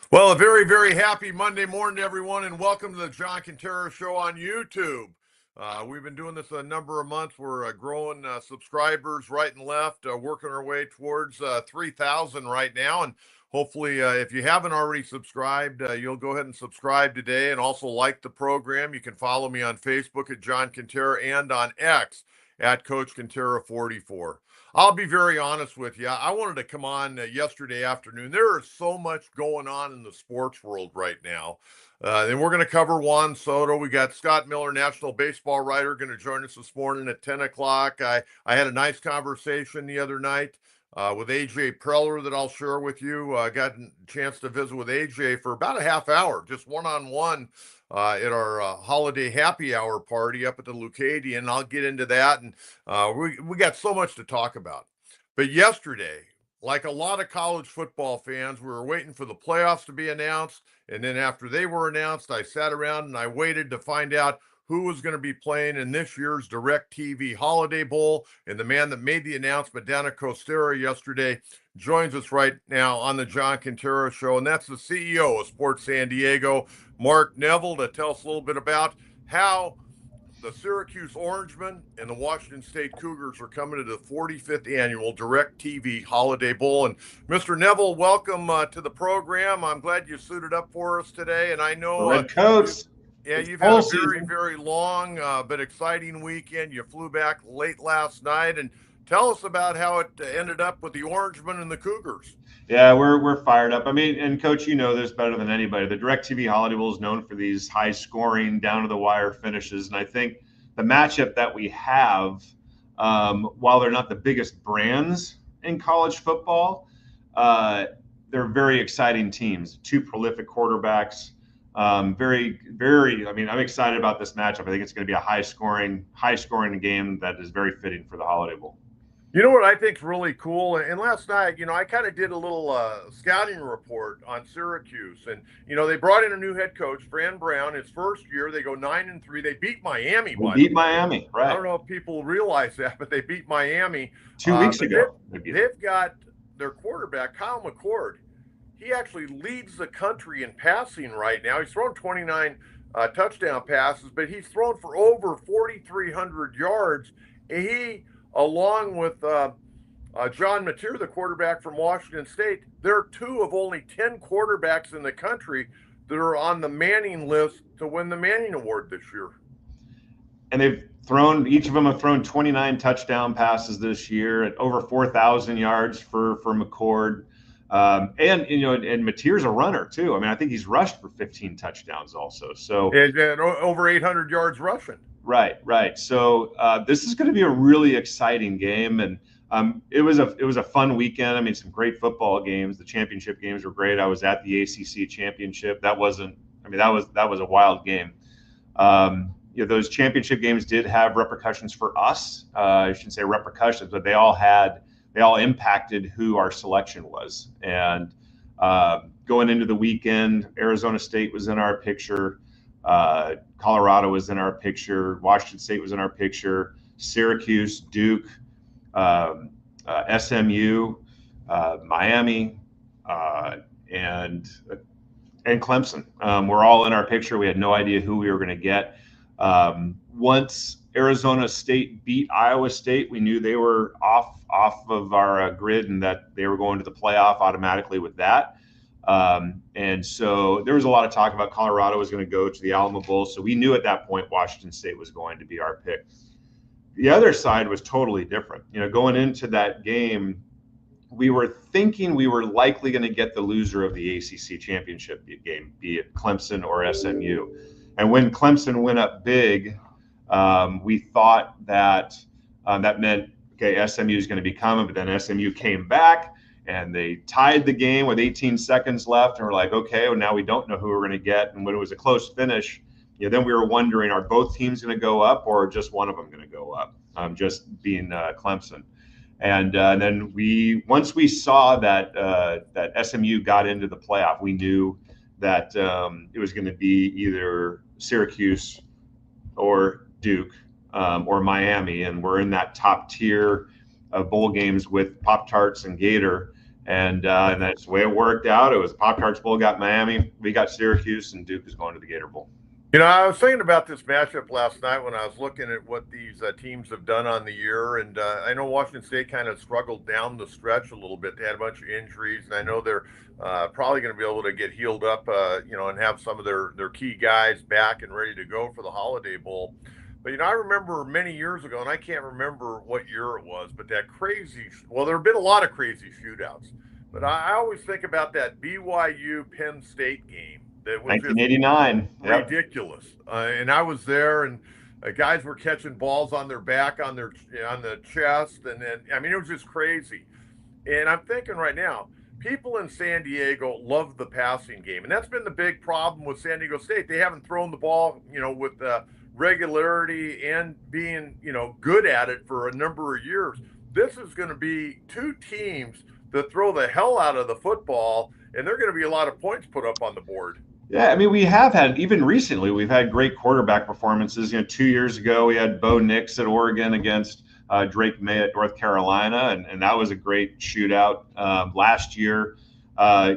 Well, a very, very happy Monday morning, everyone, and welcome to the John Kentera Show on YouTube. We've been doing this a number of months. We're growing subscribers right and left, working our way towards 3,000 right now. And hopefully, if you haven't already subscribed, you'll go ahead and subscribe today and also like the program. You can follow me on Facebook at John Kentera and on X at Coach Kentera 44. I'll be very honest with you. I wanted to come on yesterday afternoon. There is so much going on in the sports world right now. And we're going to cover Juan Soto. We got Scott Miller, national baseball writer, going to join us this morning at 10 o'clock. I had a nice conversation the other night with AJ Preller that I'll share with you. I got a chance to visit with AJ for about a half hour, just one-on-one at our holiday happy hour party up at the Lucadian. And I'll get into that. And we got so much to talk about. But yesterday, like a lot of college football fans, we were waiting for the playoffs to be announced. And then after they were announced, I sat around and I waited to find out who was going to be playing in this year's DirecTV Holiday Bowl. And the man that made the announcement down at Costera yesterday joins us right now on the John Kentera Show. And that's the CEO of Sports San Diego, Mark Neville, to tell us a little bit about how the Syracuse Orangemen and the Washington State Cougars are coming to the 45th annual DirecTV Holiday Bowl. And Mr. Neville, welcome to the program. I'm glad you suited up for us today. And I know Red Coats. You've had a very, very long but exciting weekend. You flew back late last night. And tell us about how it ended up with the Orangemen and the Cougars. Yeah, we're fired up. I mean, and Coach, you know this better than anybody. The DirecTV Holiday Bowl is known for these high-scoring, down-to-the-wire finishes, and I think the matchup that we have, while they're not the biggest brands in college football, they're very exciting teams. Two prolific quarterbacks. Very, very. I mean, I'm excited about this matchup. I think it's going to be a high-scoring game that is very fitting for the Holiday Bowl. You know what I think is really cool? And last night, I kind of did a little scouting report on Syracuse. And, they brought in a new head coach, Fran Brown. His first year, they go 9-3. They beat Miami. We beat Miami, right. I don't know if people realize that, but they beat Miami 2 weeks ago. They've got their quarterback, Kyle McCord. He actually leads the country in passing right now. He's thrown 29 touchdown passes, but he's thrown for over 4,300 yards. He, along with John Mateer, the quarterback from Washington State, they're two of only 10 quarterbacks in the country that are on the Manning list to win the Manning Award this year. And each of them have thrown 29 touchdown passes this year at over 4,000 yards for McCord. And Mateer's a runner too. I mean, I think he's rushed for 15 touchdowns also. So and over 800 yards rushing. Right. So this is going to be a really exciting game, and it was a fun weekend. I mean, some great football games. The championship games were great. I was at the ACC championship. That was a wild game. Those championship games did have repercussions for us. I shouldn't say repercussions, but they all impacted who our selection was. And going into the weekend, Arizona State was in our picture. Colorado was in our picture. Washington State was in our picture. Syracuse, Duke, SMU, Miami, and Clemson were all in our picture. We had no idea who we were going to get. Once Arizona State beat Iowa State, we knew they were off of our grid and that they were going to the playoff automatically with that. And so there was a lot of talk about Colorado was going to go to the Alamo Bowl. So we knew at that point Washington State was going to be our pick. The other side was totally different. Going into that game, we were thinking we were likely going to get the loser of the ACC championship game, be it Clemson or SMU. And when Clemson went up big, we thought that that meant, okay, SMU is going to be coming, but then SMU came back and they tied the game with 18 seconds left. And we're like, okay, well, now we don't know who we're going to get. And when it was a close finish, then we were wondering, are both teams going to go up or just one of them going to go up, just being Clemson. And then once we saw that SMU got into the playoff, we knew that it was going to be either Syracuse or Duke or Miami. And we're in that top tier of bowl games with Pop-Tarts and Gator. And that's the way it worked out. It was Pop-Tarts Bowl got Miami, we got Syracuse, and Duke is going to the Gator Bowl. I was thinking about this matchup last night when I was looking at what these teams have done on the year, and I know Washington State kind of struggled down the stretch a little bit. They had a bunch of injuries, and I know they're probably going to be able to get healed up, and have some of their key guys back and ready to go for the Holiday Bowl. But I remember many years ago, and I can't remember what year it was, but that there have been a lot of crazy shootouts. But I always think about that BYU Penn State game that was 1989. ridiculous. And I was there, and guys were catching balls on their back, on the chest, and then it was just crazy. And I'm thinking right now, people in San Diego love the passing game, and that's been the big problem with San Diego State. They haven't thrown the ball, with regularity and being, good at it for a number of years. This is going to be two teams that throw the hell out of the football, and there are going to be a lot of points put up on the board. Yeah, we have had, even recently, we've had great quarterback performances. 2 years ago, we had Bo Nix at Oregon against Drake May at North Carolina, and that was a great shootout. Last year,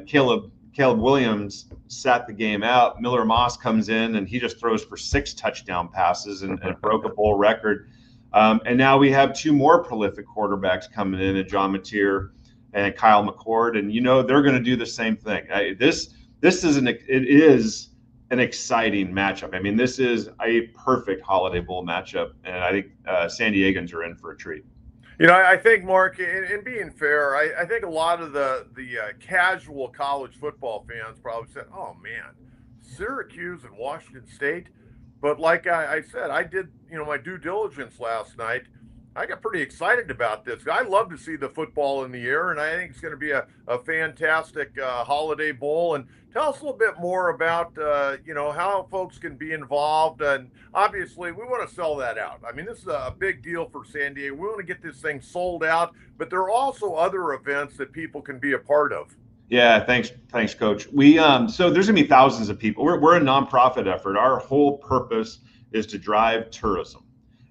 Caleb Williams sat the game out. Miller Moss comes in, and he just throws for 6 touchdown passes and broke a bowl record. And now we have 2 more prolific quarterbacks coming in, John Mateer and Kyle McCord, and they're going to do the same thing. This is an exciting matchup. This is a perfect Holiday Bowl matchup, and I think San Diegans are in for a treat. I think, Mark, and being fair, I think a lot of the casual college football fans probably said, "Oh man, Syracuse and Washington State." But like I said, I did my due diligence last night. I got pretty excited about this. I love to see the football in the air, and I think it's going to be a fantastic Holiday Bowl. And tell us a little bit more about, how folks can be involved. And obviously, we want to sell that out. This is a big deal for San Diego. We want to get this thing sold out, but there are also other events that people can be a part of. Yeah, thanks, Coach. We so there's going to be thousands of people. We're a nonprofit effort. Our whole purpose is to drive tourism.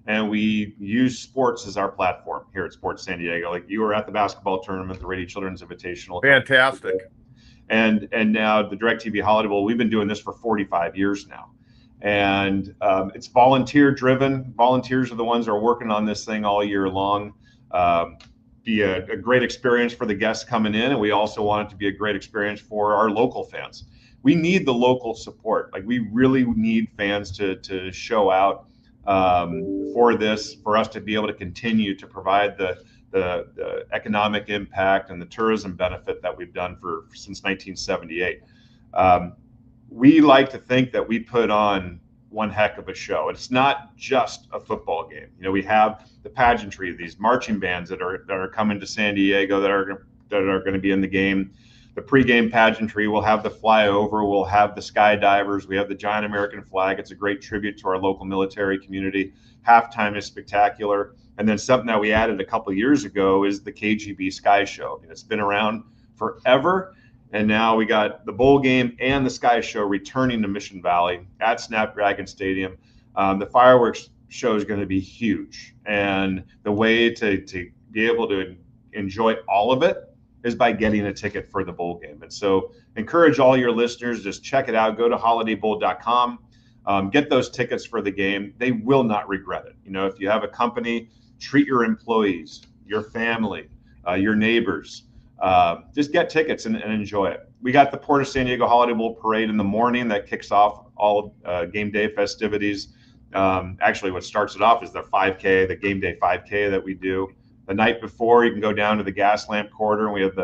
And we use sports as our platform here at Sports San Diego. Like, you were at the basketball tournament, the Rady Children's Invitational. Fantastic. And now the DirecTV Holiday Bowl. We've been doing this for 45 years now. And it's volunteer driven. Volunteers are the ones that are working on this thing all year long. Be a great experience for the guests coming in. And we also want it to be a great experience for our local fans. We need the local support. Like, we really need fans to show out for us to be able to continue to provide the economic impact and the tourism benefit that we've done since 1978. We like to think that we put on one heck of a show. It's not just a football game. We have the pageantry, these marching bands that are coming to San Diego that are going to be in the game. The pregame pageantry, we'll have the flyover, we'll have the skydivers, we have the giant American flag. It's a great tribute to our local military community. Halftime is spectacular. And then something that we added a couple of years ago is the KGB Sky Show. It's been around forever. And now we got the bowl game and the Sky Show returning to Mission Valley at Snapdragon Stadium. The fireworks show is going to be huge. And the way to be able to enjoy all of it is by getting a ticket for the bowl game. And so encourage all your listeners, just check it out. Go to holidaybowl.com, get those tickets for the game. They will not regret it. If you have a company, treat your employees, your family, your neighbors. Just get tickets and enjoy it. We got the Port of San Diego Holiday Bowl Parade in the morning that kicks off all game day festivities. Actually, what starts it off is the 5K, the game day 5K that we do. The night before, you can go down to the Gas Lamp Corridor, and we have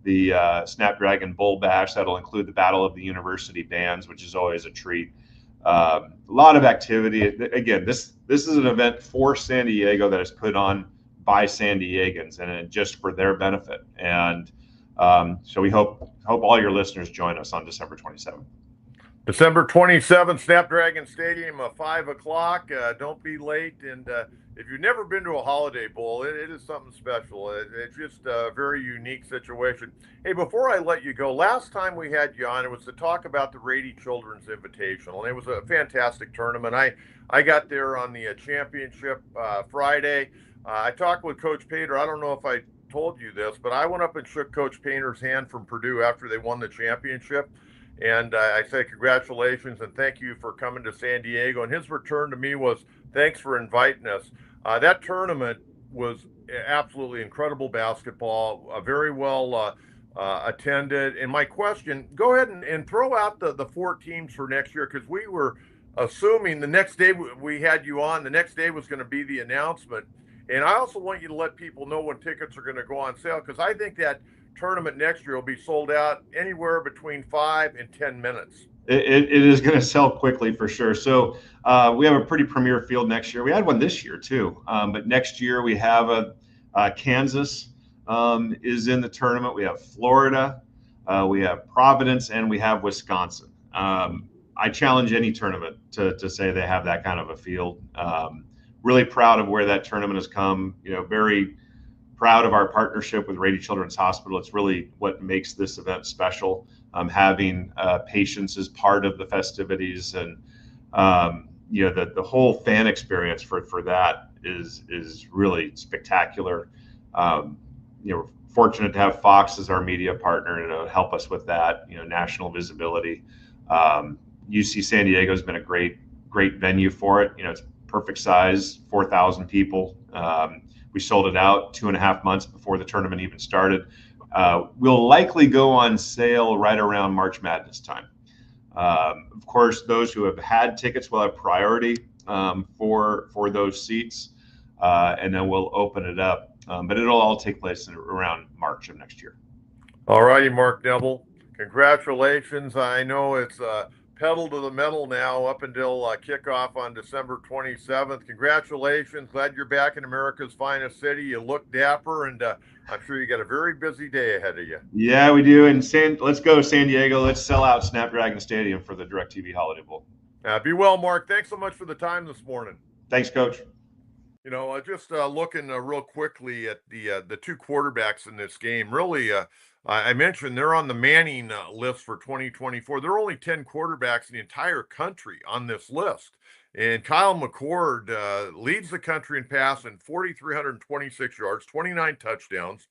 the Snapdragon Bull Bash. That'll include the Battle of the University Bands, which is always a treat. A lot of activity. Again, this is an event for San Diego that is put on by San Diegans, and just for their benefit. And so we hope all your listeners join us on December 27th. December 27th, Snapdragon Stadium, 5 o'clock. Don't be late. And if you've never been to a Holiday Bowl, it is something special. It's just a very unique situation. Hey, before I let you go, last time we had you on, it was to talk about the Rady Children's Invitational. And it was a fantastic tournament. I got there on the championship Friday. I talked with Coach Pater. I don't know if I told you this, but I went up and shook Coach Painter's hand from Purdue after they won the championship. And I say congratulations and thank you for coming to San Diego. And his return to me was thanks for inviting us. That tournament was absolutely incredible basketball, very well attended. And my question, go ahead and throw out the 4 teams for next year, because we were assuming the next day we had you on, the next day was going to be the announcement. And I also want you to let people know when tickets are going to go on sale, because I think that tournament next year will be sold out anywhere between 5 and 10 minutes. It is going to sell quickly for sure. So we have a pretty premier field next year. We had one this year too, but next year we have Kansas is in the tournament. We have Florida, we have Providence, and we have Wisconsin. I challenge any tournament to say they have that kind of a field. Really proud of where that tournament has come. Very proud of our partnership with Rady Children's Hospital. It's really what makes this event special. Having patients as part of the festivities, and the whole fan experience for that is really spectacular. We're fortunate to have Fox as our media partner to help us with that. National visibility. UC San Diego has been a great venue for it. It's perfect size, 4,000 people. We sold it out 2.5 months before the tournament even started. Will likely go on sale right around March Madness time. Of course, those who have had tickets will have priority for those seats, and then we'll open it up. But it'll all take place around March of next year. All righty, Mark Neville. Congratulations. I know it's pedal to the metal now up until kickoff on December 27th. Congratulations. Glad you're back in America's finest city. You look dapper, and I'm sure you got a very busy day ahead of you. Yeah, we do. And let's go San Diego. Let's sell out Snapdragon Stadium for the DirecTV Holiday Bowl. Be well, Mark. Thanks so much for the time this morning. Thanks, Coach. Just looking real quickly at the 2 quarterbacks in this game. Really, I mentioned they're on the Manning list for 2024. There are only 10 quarterbacks in the entire country on this list. And Kyle McCord leads the country in passing, 4,326 yards, 29 touchdowns.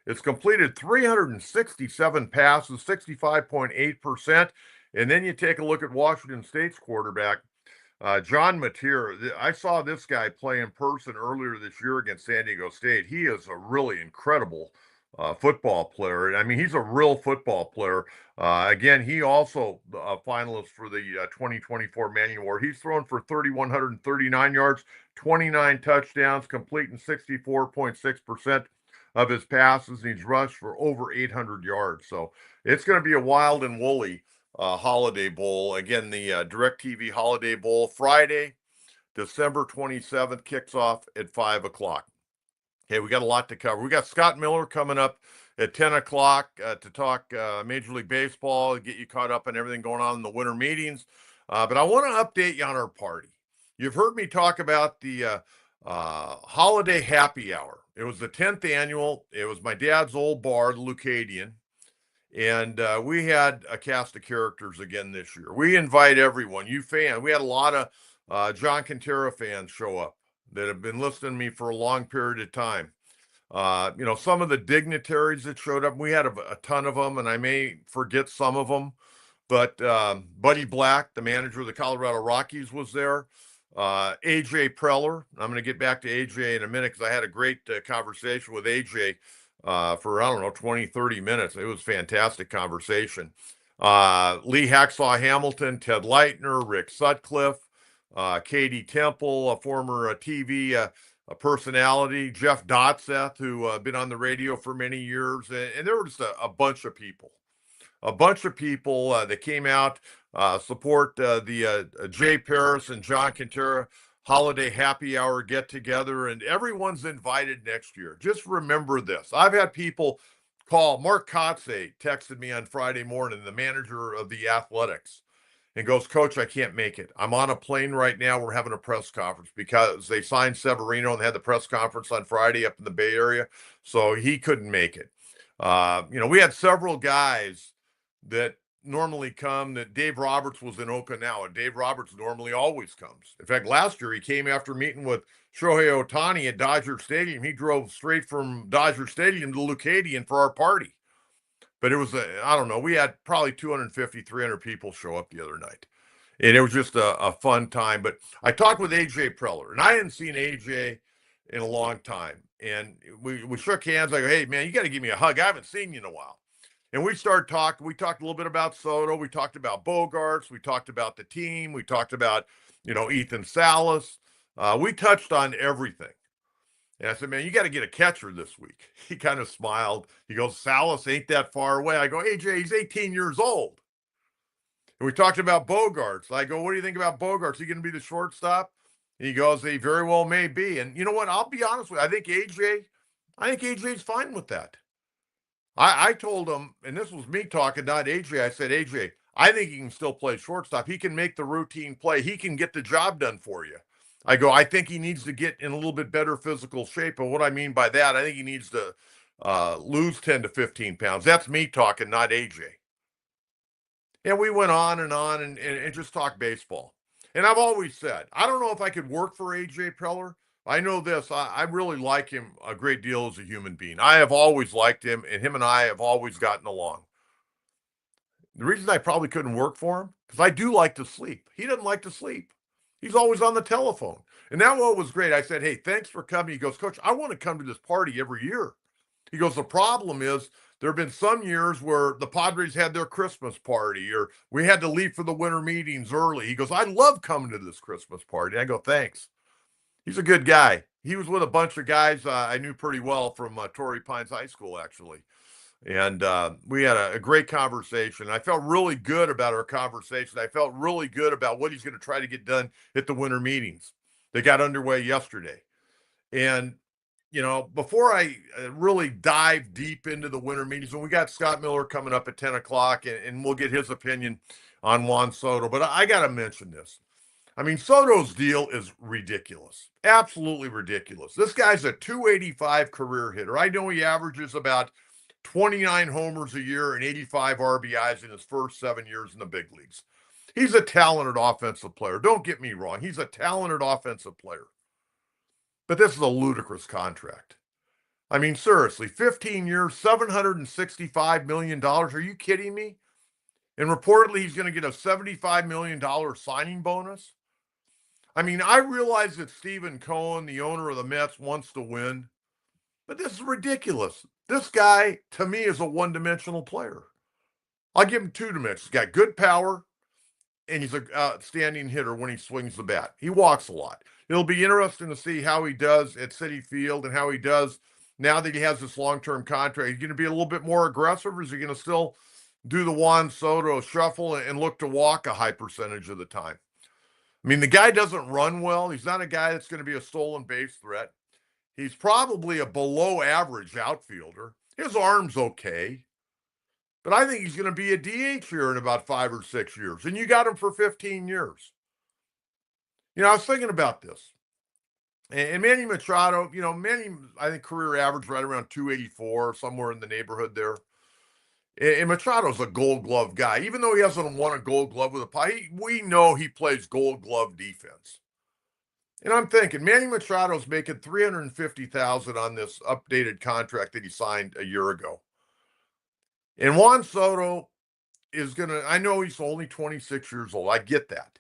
It's completed 367 passes, 65.8%. And then you take a look at Washington State's quarterback, John Mateer. I saw this guy play in person earlier this year against San Diego State. He is a really incredible football player. I mean, he's a real football player. Again, he also a finalist for the 2024 Manning Award. He's thrown for 3,139 yards, 29 touchdowns, completing 64.6% of his passes, and he's rushed for over 800 yards. So it's going to be a wild and woolly Holiday Bowl. Again, the DirecTV Holiday Bowl, Friday, December 27th, kicks off at 5 o'clock. Okay, we got a lot to cover. We got Scott Miller coming up at 10 o'clock to talk Major League Baseball, get you caught up on everything going on in the winter meetings. But I want to update you on our party. You've heard me talk about the holiday happy hour. It was the 10th annual. It was my dad's old bar, the Leucadian. And we had a cast of characters again this year. We invite everyone, you fans. We had a lot of John Kentera fans show up that have been listening to me for a long period of time. Some of the dignitaries that showed up, we had a ton of them, and I may forget some of them, but Buddy Black, the manager of the Colorado Rockies, was there. AJ Preller. I'm going to get back to AJ in a minute because I had a great conversation with AJ for, 20, 30 minutes. It was a fantastic conversation. Lee Hacksaw Hamilton, Ted Leitner, Rick Sutcliffe, Katie Temple, a former TV personality, Jeff Dotseth, who been on the radio for many years. And there were just a bunch of people. That came out, support the Jay Paris and John Kentera holiday happy hour get together, and everyone's invited next year. Just remember this. I've had people call. Mark Kotze texted me on Friday morning, the manager of the Athletics, and goes, "Coach, I can't make it. I'm on a plane right now. We're having a press conference," because they signed Severino and they had the press conference on Friday up in the Bay Area. So he couldn't make it. We had several guys that normally come that Dave Roberts was in Okinawa. Dave Roberts normally always comes. In fact, last year he came after meeting with Shohei Ohtani at Dodger Stadium. He drove straight from Dodger Stadium to Leucadian for our party. But it was, I don't know, we had probably 250, 300 people show up the other night. And it was just a fun time. But I talked with AJ Preller, and I hadn't seen AJ in a long time. And we shook hands. I go, hey, man, you got to give me a hug. I haven't seen you in a while. And we started talking. We talked a little bit about Soto. We talked about Bogarts. We talked about the team. We talked about, Ethan Salas. We touched on everything. And I said, man, you got to get a catcher this week. He kind of smiled. He goes, Salas ain't that far away. I go, AJ, he's 18 years old. And we talked about Bogarts. I go, what do you think about Bogarts? Is he going to be the shortstop? And he goes, he very well may be. And you know what? I'll be honest with you. I think AJ's fine with that. I told him, and this was me talking, not AJ. I said, AJ, I think he can still play shortstop. He can make the routine play. He can get the job done for you. I go, I think he needs to get in a little bit better physical shape. And what I mean by that, I think he needs to lose 10 to 15 pounds. That's me talking, not AJ. And we went on and just talked baseball. And I've always said, I don't know if I could work for AJ Preller. I know this. I really like him a great deal as a human being. I have always liked him, and him and I have always gotten along. The reason I probably couldn't work for him, because I do like to sleep. He doesn't like to sleep. He's always on the telephone. And that one was great. I said, hey, thanks for coming. He goes, Coach, I want to come to this party every year. He goes, the problem is there have been some years where the Padres had their Christmas party or we had to leave for the winter meetings early. He goes, I love coming to this Christmas party. I go, thanks. He's a good guy. He was with a bunch of guys I knew pretty well from Torrey Pines High School, actually. And we had a great conversation. I felt really good about our conversation. I felt really good about what he's going to try to get done at the winter meetings. They got underway yesterday. And, before I really dive deep into the winter meetings, and we got Scott Miller coming up at 10 o'clock, and we'll get his opinion on Juan Soto. But I got to mention this. I mean, Soto's deal is ridiculous. Absolutely ridiculous. This guy's a 285 career hitter. I know he averages about 29 homers a year and 85 RBIs in his first 7 years in the big leagues. He's a talented offensive player. Don't get me wrong. He's a talented offensive player. But this is a ludicrous contract. I mean, seriously, 15 years, $765 million. Are you kidding me? And reportedly, he's going to get a $75 million signing bonus. I mean, I realize that Stephen Cohen, the owner of the Mets, wants to win, but this is ridiculous. This guy, to me, is a one-dimensional player. I'll give him two dimensions. He's got good power, and he's an outstanding hitter when he swings the bat. He walks a lot. It'll be interesting to see how he does at Citi Field and how he does now that he has this long-term contract. He's going to be a little bit more aggressive, or is he going to still do the Juan Soto shuffle and look to walk a high percentage of the time? I mean, the guy doesn't run well. He's not a guy that's going to be a stolen base threat. He's probably a below average outfielder. His arm's okay. But I think he's going to be a DH here in about 5 or 6 years. And you got him for 15 years. I was thinking about this. And Manny Machado, Manny, I think career average right around 284, somewhere in the neighborhood there. And Machado's a Gold Glove guy. Even though he hasn't won a Gold Glove with a pie, we know he plays Gold Glove defense. And I'm thinking, Manny Machado's making $350,000 on this updated contract that he signed a year ago. And Juan Soto is I know he's only 26 years old. I get that.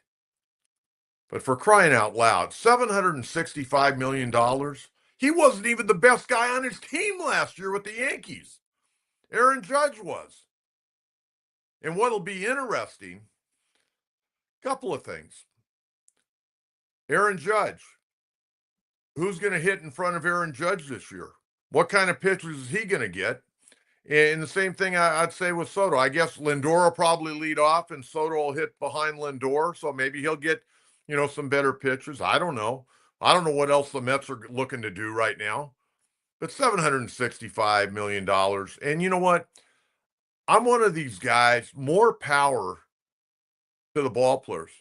But for crying out loud, $765 million. He wasn't even the best guy on his team last year with the Yankees. Aaron Judge was. And what'll be interesting, couple of things. Aaron Judge. Who's going to hit in front of Aaron Judge this year? What kind of pitches is he going to get? And the same thing I'd say with Soto. I guess Lindor will probably lead off and Soto will hit behind Lindor. So maybe he'll get, some better pitches. I don't know. I don't know what else the Mets are looking to do right now. But $765 million. And you know what? I'm one of these guys, more power to the ball players.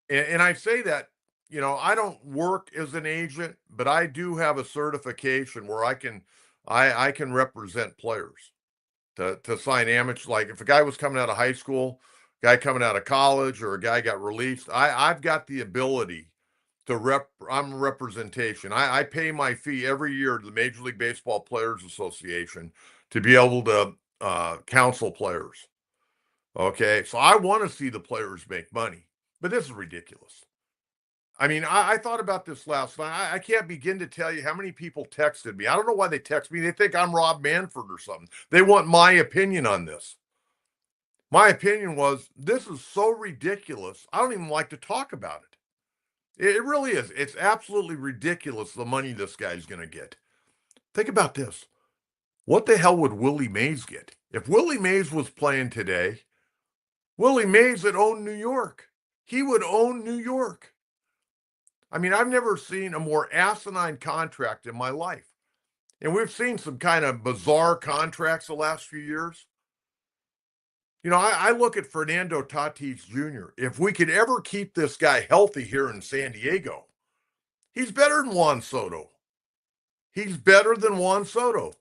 And I say that, I don't work as an agent, but I do have a certification where I can represent players to sign amateur. Like if a guy was coming out of high school, guy coming out of college or a guy got released. I've got the ability to I'm representation. I pay my fee every year to the Major League Baseball Players Association to be able to counsel players. Okay, so I want to see the players make money, but this is ridiculous. I mean, I thought about this last night. I can't begin to tell you how many people texted me. I don't know why they text me. They think I'm Rob Manfred or something. They want my opinion on this. My opinion was this is so ridiculous. I don't even like to talk about it. It really is. It's absolutely ridiculous the money this guy's going to get. Think about this. What the hell would Willie Mays get? If Willie Mays was playing today, Willie Mays would own New York. He would own New York. I mean, I've never seen a more asinine contract in my life. And we've seen some kind of bizarre contracts the last few years. You know, I look at Fernando Tatis Jr. If we could ever keep this guy healthy here in San Diego, he's better than Juan Soto. He's better than Juan Soto.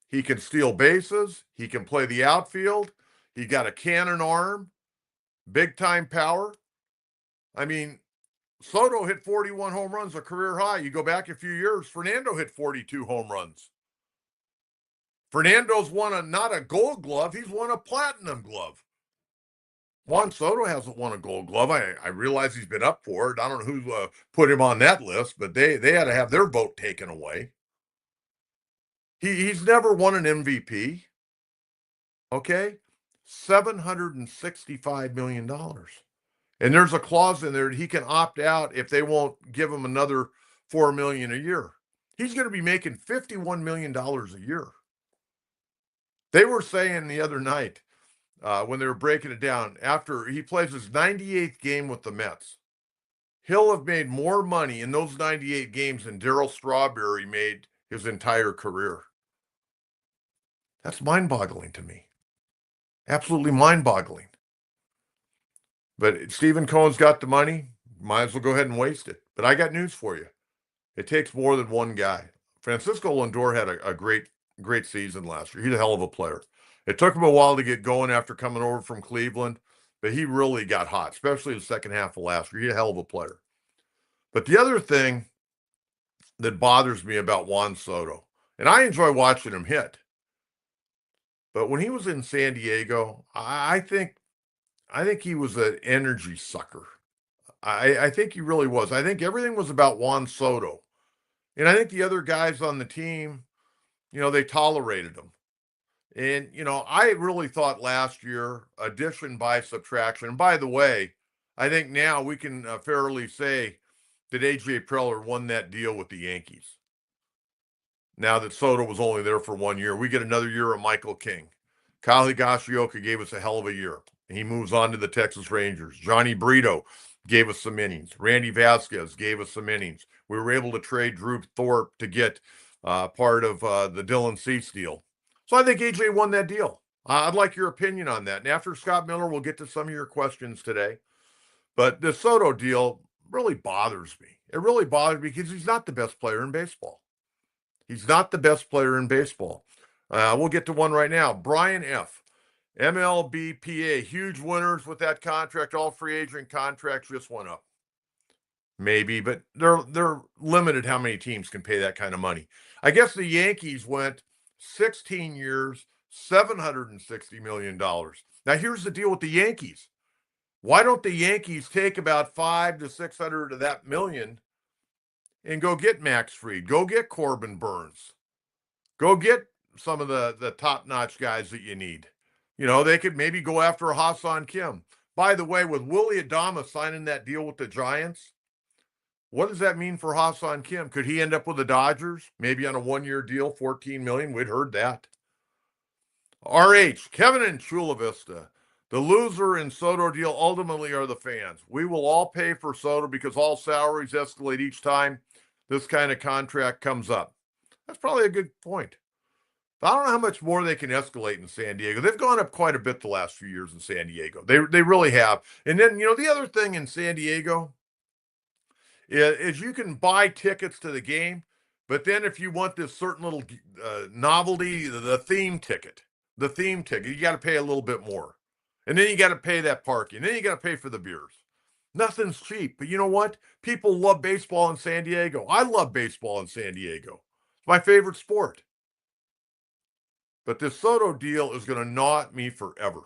He can steal bases. He can play the outfield. He got a cannon arm, big time power. I mean, Soto hit 41 home runs, a career high. You go back a few years, Fernando hit 42 home runs. Fernando's won not a gold glove, he's won a platinum glove. Juan Soto hasn't won a gold glove. I realize he's been up for it. I don't know who put him on that list, but they had to have their vote taken away. He's never won an MVP. Okay? $765 million. And there's a clause in there that he can opt out if they won't give him another $4 million a year. He's going to be making $51 million a year. They were saying the other night when they were breaking it down, after he plays his 98th game with the Mets, he'll have made more money in those 98 games than Darryl Strawberry made his entire career. That's mind-boggling to me. Absolutely mind-boggling. But Stephen Cohen's got the money. Might as well go ahead and waste it. But I got news for you. It takes more than one guy. Francisco Lindor had a great season last year. He's a hell of a player. It took him a while to get going after coming over from Cleveland, but he really got hot, especially the second half of last year. He's a hell of a player. But the other thing that bothers me about Juan Soto, and I enjoy watching him hit, but when he was in San Diego, I think he was an energy sucker. I think he really was. I think everything was about Juan Soto. And I think the other guys on the team, you know, they tolerated him. And, you know, I really thought last year, addition by subtraction. And by the way, I think now we can fairly say that A.J. Preller won that deal with the Yankees. Now that Soto was only there for 1 year, we get another year of Michael King. Kyle Higashioka gave us a hell of a year. He moves on to the Texas Rangers. Johnny Brito gave us some innings. Randy Vasquez gave us some innings. We were able to trade Drew Thorpe to get part of the Dylan Cease deal. So I think AJ won that deal. I'd like your opinion on that. And after Scott Miller, we'll get to some of your questions today. But the Soto deal really bothers me. It really bothers me because he's not the best player in baseball. He's not the best player in baseball. We'll get to one right now. Brian F. MLBPA, huge winners with that contract. All free agent contracts just went up. Maybe, but they're limited how many teams can pay that kind of money. I guess the Yankees went 16 years, $760 million. Now, here's the deal with the Yankees. Why don't the Yankees take about 500 to 600 of that million and go get Max Fried, go get Corbin Burns, go get some of the top-notch guys that you need. You know, they could maybe go after a Hassan Kim. By the way, with Willie Adama signing that deal with the Giants, what does that mean for Hassan Kim? Could he end up with the Dodgers? Maybe on a 1-year deal, $14 million? We'd heard that. RH, Kevin in Chula Vista. The loser in Soto deal ultimately are the fans. We will all pay for Soto because all salaries escalate each time this kind of contract comes up. That's probably a good point. But I don't know how much more they can escalate in San Diego. They've gone up quite a bit the last few years in San Diego. They really have. And then, you know, the other thing in San Diego is you can buy tickets to the game, but then if you want this certain little novelty, the theme ticket, you got to pay a little bit more. And then you got to pay that parking. And then you got to pay for the beers. Nothing's cheap. But you know what? People love baseball in San Diego. I love baseball in San Diego. It's my favorite sport. But this Soto deal is going to gnaw at me forever.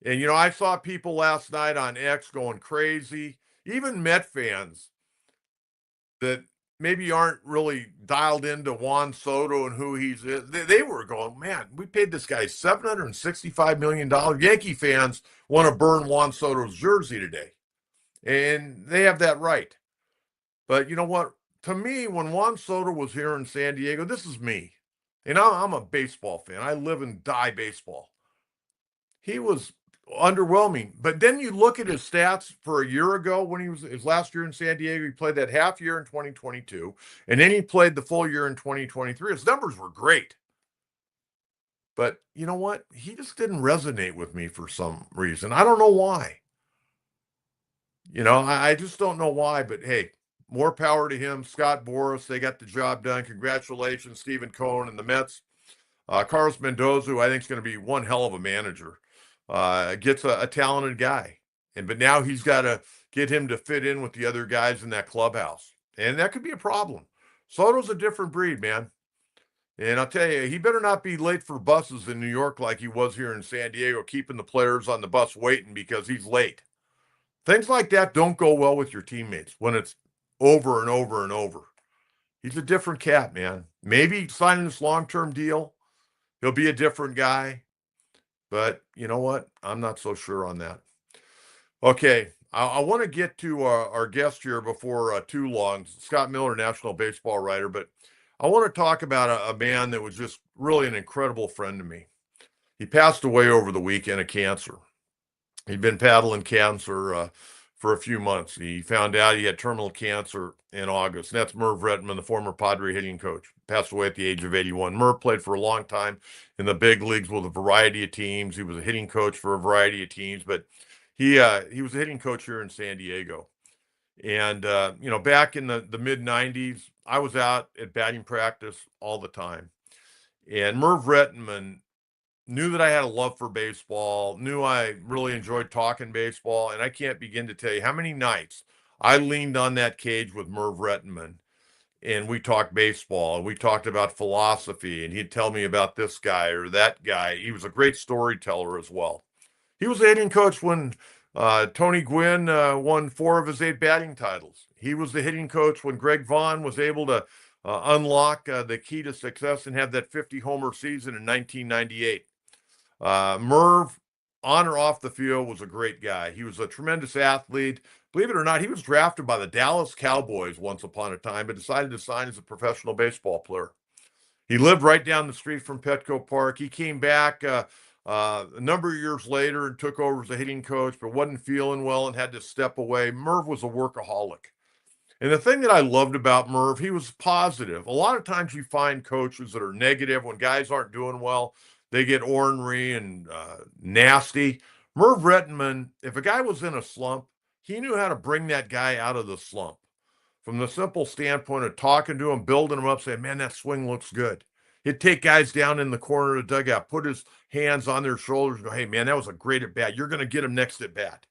And, you know, I saw people last night on X going crazy, even Met fans that maybe aren't really dialed into Juan Soto and who he's. They were going, man, we paid this guy $765 million. Yankee fans want to burn Juan Soto's jersey today. And they have that right. But you know what? To me, when Juan Soto was here in San Diego, this is me. And I'm a baseball fan. I live and die baseball. He was underwhelming. But then you look at his stats for a year ago when he was his last year in San Diego. He played that half year in 2022, and then he played the full year in 2023. His numbers were great. But you know what? He just didn't resonate with me for some reason. I don't know why. You know, I just don't know why. But hey, more power to him. Scott Boras, they got the job done. Congratulations, Stephen Cohen and the Mets. Carlos Mendoza, who I think is going to be one hell of a manager, gets a talented guy. But now he's got to get him to fit in with the other guys in that clubhouse. And that could be a problem. Soto's a different breed, man. And I'll tell you, he better not be late for buses in New York like he was here in San Diego, keeping the players on the bus waiting because he's late. Things like that don't go well with your teammates when it's over and over and over. He's a different cat, man. Maybe signing this long-term deal, he'll be a different guy. But you know what? I'm not so sure on that. Okay, I want to get to our guest here before too long. Scott Miller, national baseball writer. But I want to talk about a man that was just really an incredible friend to me. He passed away over the weekend of cancer. He'd been battling cancer for a few months. He found out he had terminal cancer in August. And that's Merv Rettenmund, the former Padre hitting coach. Passed away at the age of 81. Merv played for a long time in the big leagues with a variety of teams. He was a hitting coach for a variety of teams, but he was a hitting coach here in San Diego. And, you know, back in the mid 90s, I was out at batting practice all the time. And Merv Rettenmund knew that I had a love for baseball, knew I really enjoyed talking baseball, and I can't begin to tell you how many nights I leaned on that cage with Merv Rettenmund, and we talked baseball, and we talked about philosophy, and he'd tell me about this guy or that guy. He was a great storyteller as well. He was the hitting coach when Tony Gwynn won 4 of his 8 batting titles. He was the hitting coach when Greg Vaughn was able to unlock the key to success and have that 50-homer season in 1998. Merv, on or off the field, was a great guy. He was a tremendous athlete. Believe it or not, he was drafted by the Dallas Cowboys once upon a time, but decided to sign as a professional baseball player. He lived right down the street from Petco Park. He came back a number of years later and took over as a hitting coach, but wasn't feeling well and had to step away. Merv was a workaholic. And the thing that I loved about Merv, he was positive. A lot of times you find coaches that are negative when guys aren't doing well. They get ornery and nasty. Merv Rettenmund, if a guy was in a slump, he knew how to bring that guy out of the slump. From the simple standpoint of talking to him, building him up, saying, man, that swing looks good. He'd take guys down in the corner of the dugout, put his hands on their shoulders, and go, hey, man, that was a great at bat. You're going to get him next at bat.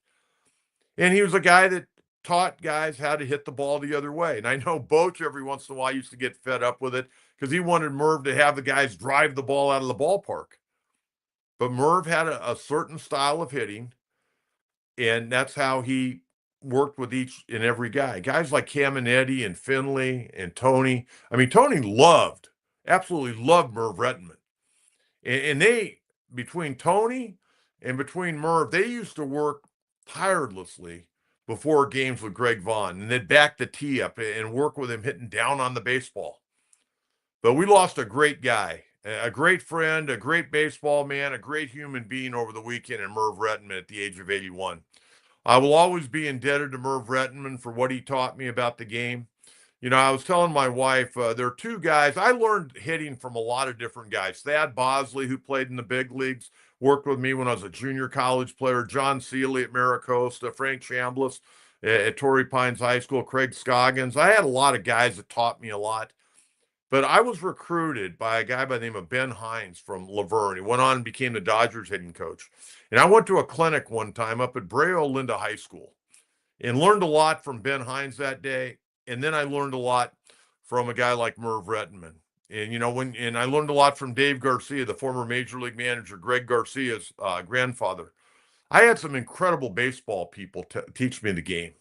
And he was a guy that taught guys how to hit the ball the other way. And I know Boch every once in a while used to get fed up with it because he wanted Merv to have the guys drive the ball out of the ballpark. But Merv had a certain style of hitting, and that's how he worked with each and every guy. Guys like Caminetti and Finley and Tony. I mean, Tony absolutely loved Merv Rettenmund. And they, between Tony and between Merv, they used to work tirelessly before games with Greg Vaughn, and they'd back the tee up and work with him hitting down on the baseball. But we lost a great guy, a great friend, a great baseball man, a great human being over the weekend in Merv Rettenmund at the age of 81. I will always be indebted to Merv Rettenmund for what he taught me about the game. You know, I was telling my wife, there are 2 guys. I learned hitting from a lot of different guys. Thad Bosley, who played in the big leagues, worked with me when I was a junior college player. John Seeley at Maricosta, Frank Chambliss at Torrey Pines High School, Craig Scoggins. I had a lot of guys that taught me a lot. But I was recruited by a guy by the name of Ben Hines from Laverne. He went on and became the Dodgers hitting coach. And I went to a clinic one time up at Brea Olinda High School and learned a lot from Ben Hines that day. And then I learned a lot from a guy like Merv Rettenmund. And I learned a lot from Dave Garcia, the former major league manager, Greg Garcia's grandfather. I had some incredible baseball people teach me the game.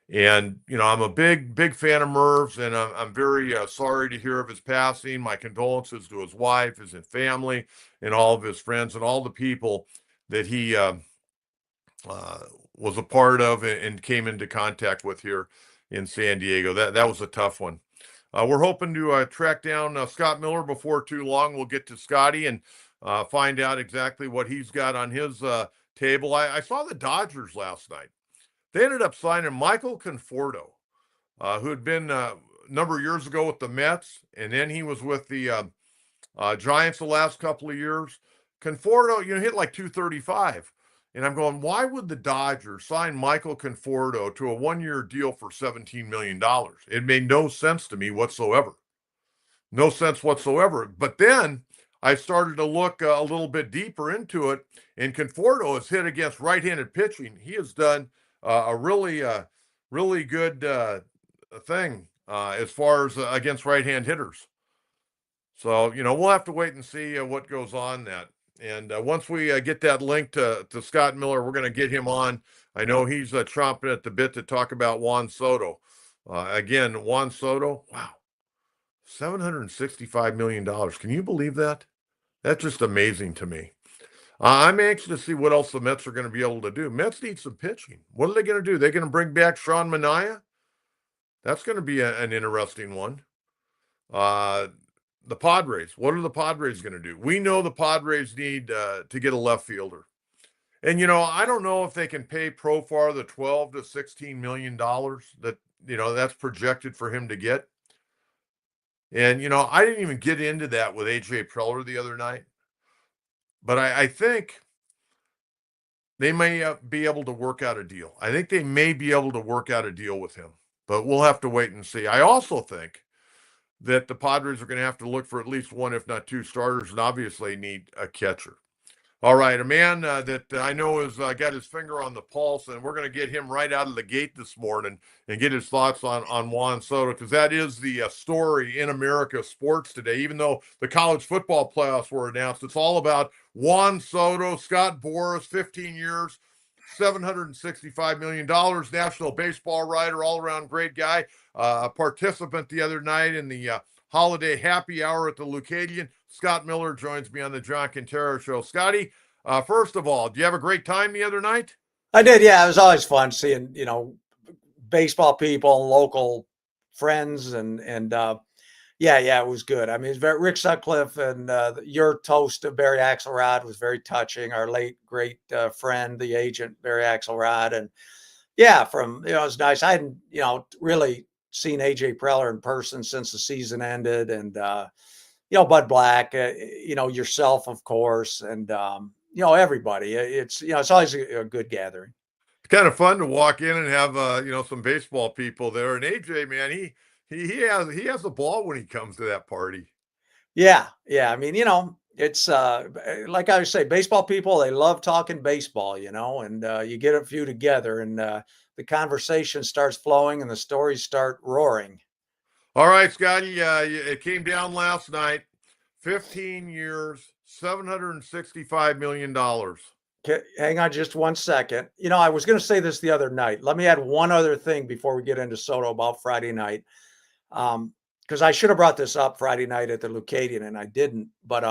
And, I'm a big fan of Merv's, and I'm very sorry to hear of his passing. My condolences to his wife, his family, and all of his friends, and all the people that he was a part of and came into contact with here in San Diego. That was a tough one. We're hoping to track down Scott Miller before too long. We'll get to Scotty and find out exactly what he's got on his table. I saw the Dodgers last night. They ended up signing Michael Conforto, who had been a number of years ago with the Mets, and then he was with the Giants the last couple of years. Conforto, hit like 235. And I'm going, why would the Dodgers sign Michael Conforto to a one-year deal for $17 million? It made no sense to me whatsoever. No sense whatsoever. But then I started to look a little bit deeper into it, and Conforto has hit against right-handed pitching. He has done a really good thing as far as against right-hand hitters. So, we'll have to wait and see what goes on that. And once we get that link to Scott Miller, we're going to get him on. I know he's chomping at the bit to talk about Juan Soto. Again, Juan Soto, wow, $765 million. Can you believe that? That's just amazing to me. I'm anxious to see what else the Mets are going to be able to do. Mets need some pitching. What are they going to do? They're going to bring back Sean Manaea? That's going to be an interesting one. The Padres. What are the Padres going to do? We know the Padres need to get a left fielder. And, I don't know if they can pay Profar the $12 to $16 million that, that's projected for him to get. And, I didn't even get into that with AJ Preller the other night. But I think they may be able to work out a deal. I think they may be able to work out a deal with him. But we'll have to wait and see. I also think that the Padres are going to have to look for at least one, if not two starters, and obviously need a catcher. All right, a man that I know has got his finger on the pulse, and we're going to get him right out of the gate this morning and get his thoughts on Juan Soto, because that is the story in America sports today. Even though the college football playoffs were announced, it's all about Juan Soto, Scott Boras, 15 years, $765 million, national baseball writer, all-around great guy, a participant the other night in the holiday happy hour at the Leucadian. Scott Miller joins me on the John Kentera Show. Scotty, first of all, do you have a great time the other night? I did, yeah. It was always fun seeing, baseball people, local friends, and yeah, it was good. I mean, it's very Rick Sutcliffe, and your toast of Barry Axelrod was very touching. Our late great friend, the agent Barry Axelrod, and yeah, it was nice. I hadn't, really seen AJ Preller in person since the season ended, and Bud Black, yourself, of course, and everybody. It's always a good gathering. It's kind of fun to walk in and have some baseball people there. And AJ, man, he has the ball when he comes to that party. Yeah. I mean, it's like I say, baseball people, they love talking baseball, and you get a few together, and the conversation starts flowing and the stories start roaring. All right, Scotty, it came down last night. 15 years, $765 million. Okay, hang on just 1 second. I was going to say this the other night. Let me add one other thing before we get into Soto about Friday night. Because I should have brought this up Friday night at the Leucadian, and I didn't. But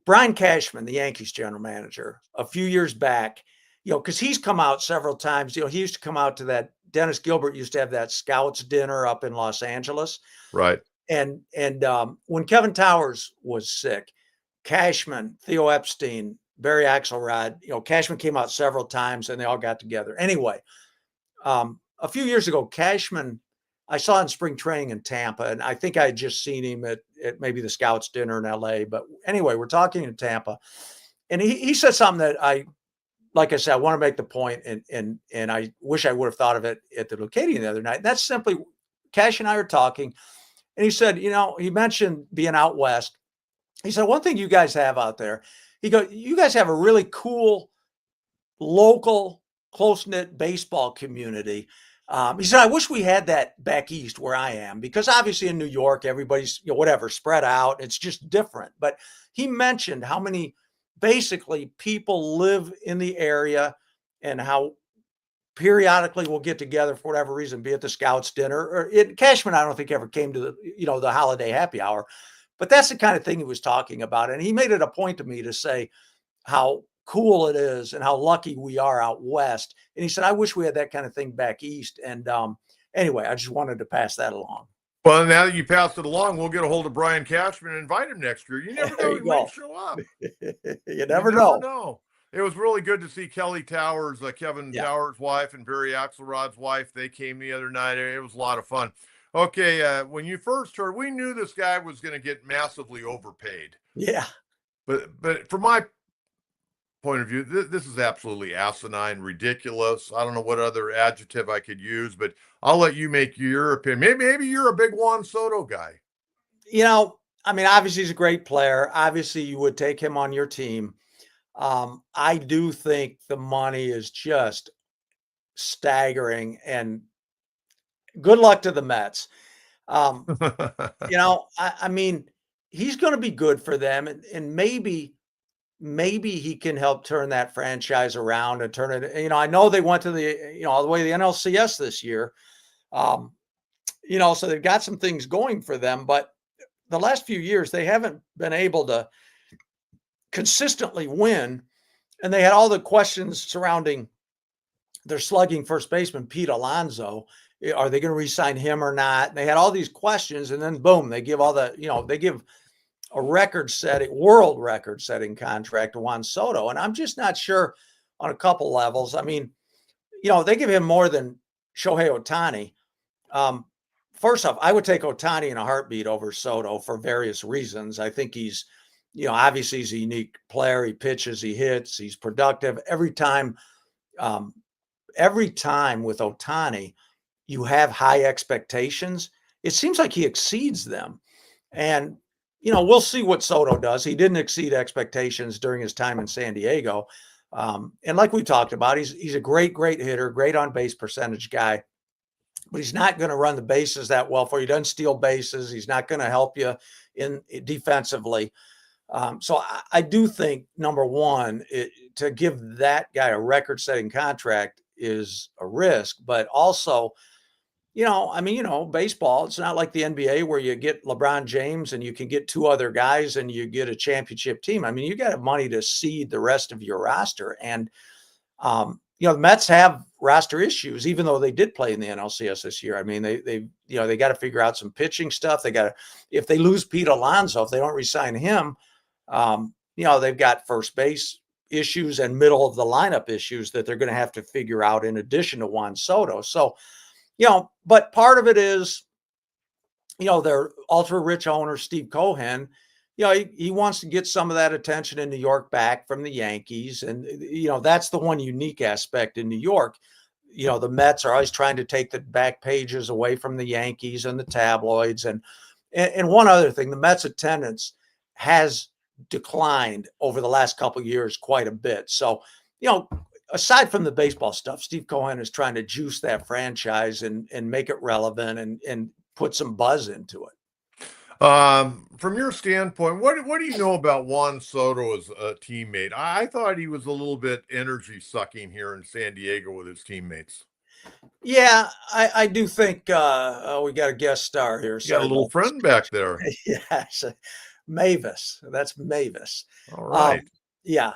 Brian Cashman, the Yankees general manager, a few years back, because he's come out several times. He used to come out to that. Dennis Gilbert used to have that scouts dinner up in Los Angeles. Right. And when Kevin Towers was sick, Cashman, Theo Epstein, Barry Axelrod, Cashman came out several times and they all got together. Anyway, a few years ago, Cashman, I saw in spring training in Tampa, and I think I had just seen him at maybe the scouts dinner in LA. But anyway, we're talking in Tampa, and he said something that like I said, I want to make the point, and I wish I would have thought of it at the Leucadian the other night. And that's simply, Cash and I are talking, And he said, he mentioned being out west. He said, one thing you guys have out there, he goes, you guys have a really cool local close-knit baseball community. He said, I wish we had that back east where I am, because obviously in New York, everybody's, whatever, spread out. It's just different. But he mentioned how many basically people live in the area and how periodically we'll get together for whatever reason, be it the Scouts dinner or Cashman. I don't think ever came to the holiday happy hour, but that's the kind of thing he was talking about. And he made it a point to me to say how cool it is and how lucky we are out west. And he said, I wish we had that kind of thing back east. And anyway, I just wanted to pass that along. Well, now that you passed it along, we'll get a hold of Brian Cashman and invite him next year. You never know, he might show up. You never know. It was really good to see Kelly Towers, Kevin Towers' wife, and Barry Axelrod's wife. They came the other night. It was a lot of fun. Okay, when you first heard, we knew this guy was going to get massively overpaid. Yeah. But from my point of view, this is absolutely asinine, ridiculous. I don't know what other adjective I could use, but I'll let you make your opinion. Maybe you're a big Juan Soto guy. Obviously he's a great player. Obviously you would take him on your team. I do think the money is just staggering, and good luck to the Mets. He's going to be good for them, and maybe he can help turn that franchise around and turn it. I know they went to the, all the way to the NLCS this year. So they've got some things going for them, but the last few years they haven't been able to consistently win. And they had all the questions surrounding their slugging first baseman, Pete Alonso. Are they going to re-sign him or not? And they had all these questions, and then boom, they give they give a world record setting contract to Juan Soto. And I'm just not sure on a couple levels. They give him more than Shohei Ohtani. First off, I would take Ohtani in a heartbeat over Soto for various reasons. I think he's, obviously he's a unique player. He pitches, he hits, he's productive every time. Every time with Ohtani, you have high expectations. It seems like he exceeds them. And, we'll see what Soto does. He didn't exceed expectations during his time in San Diego. And like we talked about, he's a great hitter, great on base percentage guy, but he's not going to run the bases that well for you. He doesn't steal bases. He's not going to help you in defensively. So I do think, number one, to give that guy a record-setting contract is a risk, but also, baseball, it's not like the NBA where you get LeBron James and you can get two other guys and you get a championship team. You got money to seed the rest of your roster. And, the Mets have roster issues, even though they did play in the NLCS this year. They got to figure out some pitching stuff. If they lose Pete Alonso, if they don't re-sign him, they've got first base issues and middle of the lineup issues that they're going to have to figure out in addition to Juan Soto. So, but part of it is, their ultra rich owner, Steve Cohen, he wants to get some of that attention in New York back from the Yankees. And, that's the one unique aspect in New York. The Mets are always trying to take the back pages away from the Yankees and the tabloids. And one other thing, the Mets attendance has declined over the last couple of years quite a bit. So, aside from the baseball stuff, Steve Cohen is trying to juice that franchise and make it relevant and put some buzz into it. From your standpoint, what do you know about Juan Soto as a teammate? I thought he was a little bit energy sucking here in San Diego with his teammates. Yeah, I do think we got a guest star here. You got a little friend back there. Yes, Mavis. That's Mavis. All right. Yeah.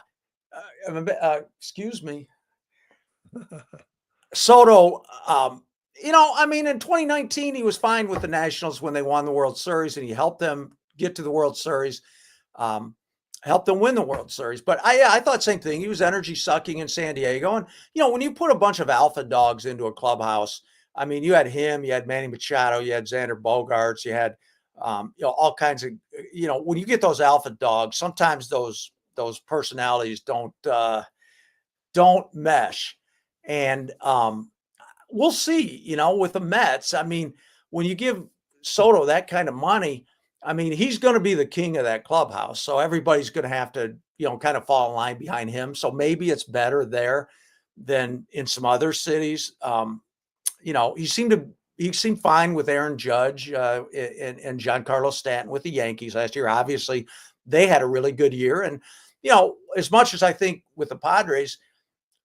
Excuse me. Soto, in 2019, he was fine with the Nationals when they won the World Series, and he helped them get to the World Series, helped them win the World Series. But I thought same thing. He was energy sucking in San Diego. And, when you put a bunch of alpha dogs into a clubhouse, you had him, you had Manny Machado, you had Xander Bogaerts, you had, all kinds of, when you get those alpha dogs, sometimes those personalities don't mesh. And, we'll see, with the Mets. When you give Soto that kind of money, I mean, he's going to be the king of that clubhouse. So everybody's going to have to, kind of fall in line behind him. So maybe it's better there than in some other cities. He seemed fine with Aaron Judge and Giancarlo Stanton with the Yankees last year. Obviously, they had a really good year. And, as much as I think with the Padres,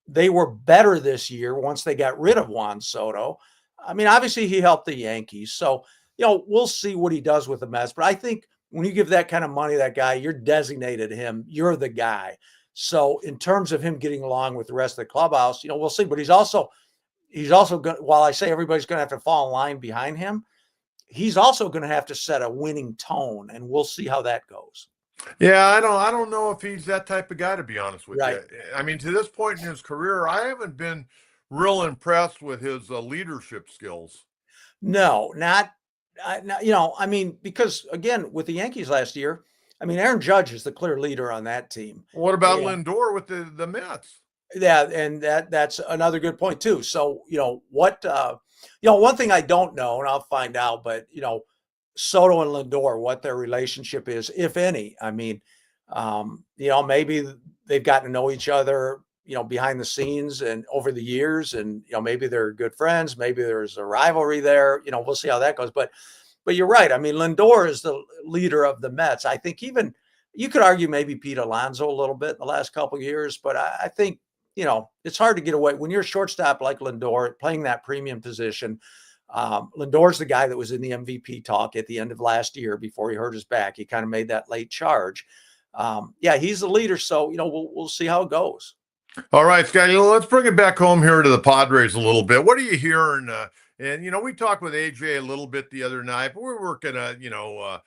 they were better this year once they got rid of Juan Soto. I mean, obviously, he helped the Yankees. So, we'll see what he does with the Mets. But I think when you give that kind of money to that guy, you're designated him. You're the guy. So in terms of him getting along with the rest of the clubhouse, we'll see. But he's also going, while I say everybody's going to have to fall in line behind him, he's also going to have to set a winning tone, and we'll see how that goes. Yeah, I don't know if he's that type of guy, to be honest with Right. you. I mean, to this point in his career, I haven't been real impressed with his leadership skills. No, I mean, because again, with the Yankees last year, I mean, Aaron Judge is the clear leader on that team. What about Lindor with the Mets? Yeah, and that's another good point too. So, one thing I don't know, and I'll find out, but Soto and Lindor, what their relationship is, if any. I mean, maybe they've gotten to know each other, behind the scenes and over the years, and maybe they're good friends. Maybe there's a rivalry there. We'll see how that goes. But you're right. I mean, Lindor is the leader of the Mets. I think even you could argue maybe Pete Alonso a little bit in the last couple of years, but I think it's hard to get away when you're a shortstop like Lindor playing that premium position. Lindor's the guy that was in the MVP talk at the end of last year before he hurt his back. He kind of made that late charge. He's the leader. So, we'll see how it goes. All right, Scott, let's bring it back home here to the Padres a little bit. What are you hearing? And, we talked with AJ a little bit the other night, but we were going to,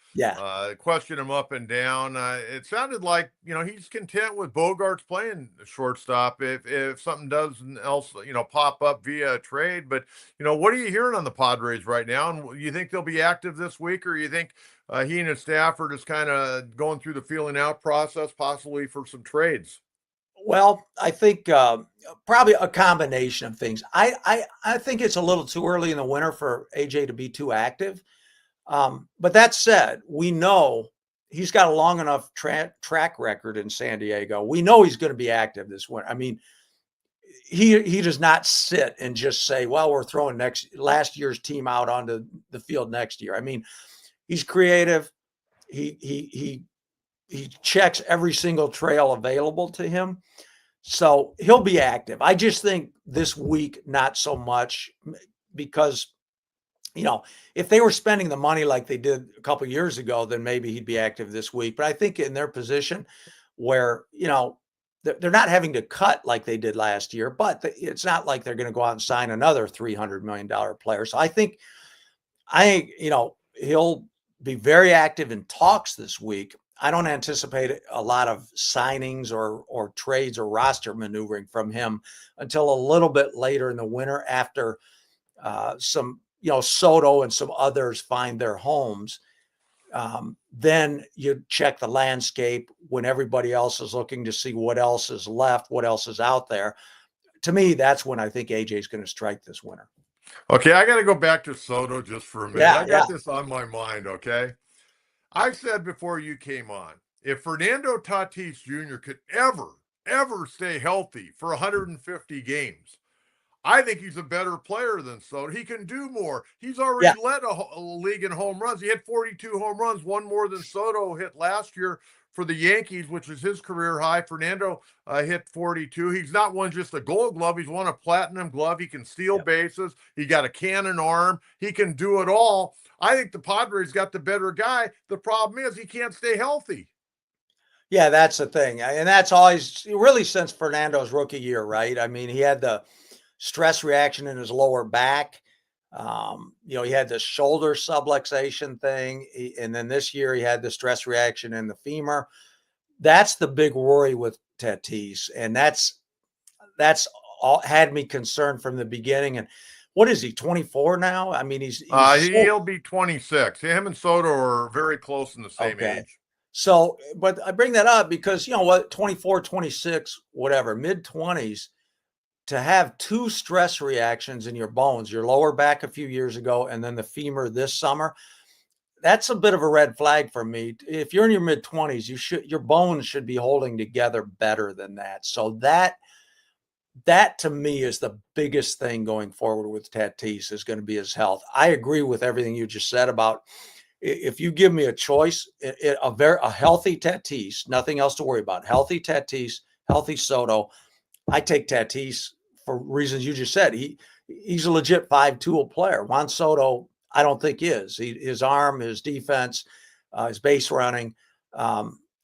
question him up and down. It sounded like, he's content with Bogarts playing shortstop if something doesn't else, pop up via a trade. But, what are you hearing on the Padres right now? And you think they'll be active this week, or you think he and his staff are just kind of going through the feeling out process, possibly for some trades? Well, I think probably a combination of things. I think it's a little too early in the winter for AJ to be too active. But that said, we know he's got a long enough track record in San Diego. We know he's going to be active this winter. I mean, he does not sit and just say, well, we're throwing last year's team out onto the field next year. I mean, he's creative. He checks every single trail available to him. So he'll be active. I just think this week, not so much, because, if they were spending the money like they did a couple of years ago, then maybe he'd be active this week. But I think in their position where, they're not having to cut like they did last year, but it's not like they're going to go out and sign another $300 million player. So I think, he'll be very active in talks this week. I don't anticipate a lot of signings or trades or roster maneuvering from him until a little bit later in the winter after some, Soto and some others find their homes. Then you check the landscape when everybody else is looking to see what else is left, what else is out there. To me, that's when I think AJ is going to strike this winter. Okay, I got to go back to Soto just for a minute. I got this on my mind, okay? I said before you came on, if Fernando Tatis Jr. could ever stay healthy for 150 games, I think he's a better player than Soto. He can do more. He's already led a league in home runs. He had 42 home runs, one more than Soto hit last year for the Yankees, which is his career high. Fernando hit 42. He's not won just a Gold Glove. He's won a Platinum Glove. He can steal bases. He got a cannon arm. He can do it all. I think the Padres got the better guy. The problem is he can't stay healthy. Yeah, that's the thing. And that's always really since Fernando's rookie year, right? I mean, he had the stress reaction in his lower back. He had the shoulder subluxation thing. And then this year he had the stress reaction in the femur. That's the big worry with Tatis. And that's all had me concerned from the beginning. And what is he, 24 now? I mean, he'll be 26. Him and Soto are very close in the same age. So, but I bring that up because, 24, 26, whatever, mid-20s, to have two stress reactions in your bones, your lower back a few years ago, and then the femur this summer, that's a bit of a red flag for me. If you're in your mid-20s, your bones should be holding together better than that. So that to me is the biggest thing going forward with Tatis is going to be his health. I agree with everything you just said about if you give me a choice, a healthy Tatis, nothing else to worry about. Healthy Tatis, healthy Soto. I take Tatis for reasons you just said. He's a legit 5-tool player. Juan Soto, I don't think is. His arm, his defense, his base running.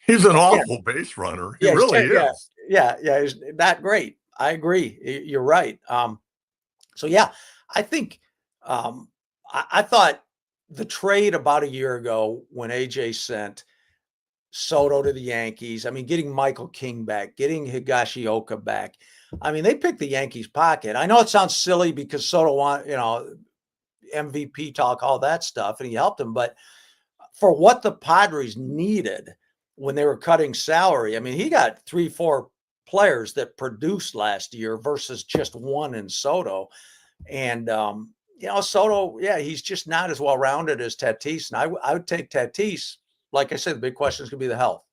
He's an awful base runner. He really is. Yeah. He's not great. I agree. You're right. So yeah, I think I thought the trade about a year ago when AJ sent Soto to the Yankees, I mean, getting Michael King back, getting Higashioka back. I mean, they picked the Yankees pocket. I know it sounds silly because Soto MVP talk, all that stuff, and he helped him. But for what the Padres needed when they were cutting salary, I mean, he got 3-4 players that produced last year versus just one in Soto. And, Soto, he's just not as well-rounded as Tatis. And I would take Tatis. Like I said, the big question is going to be the health.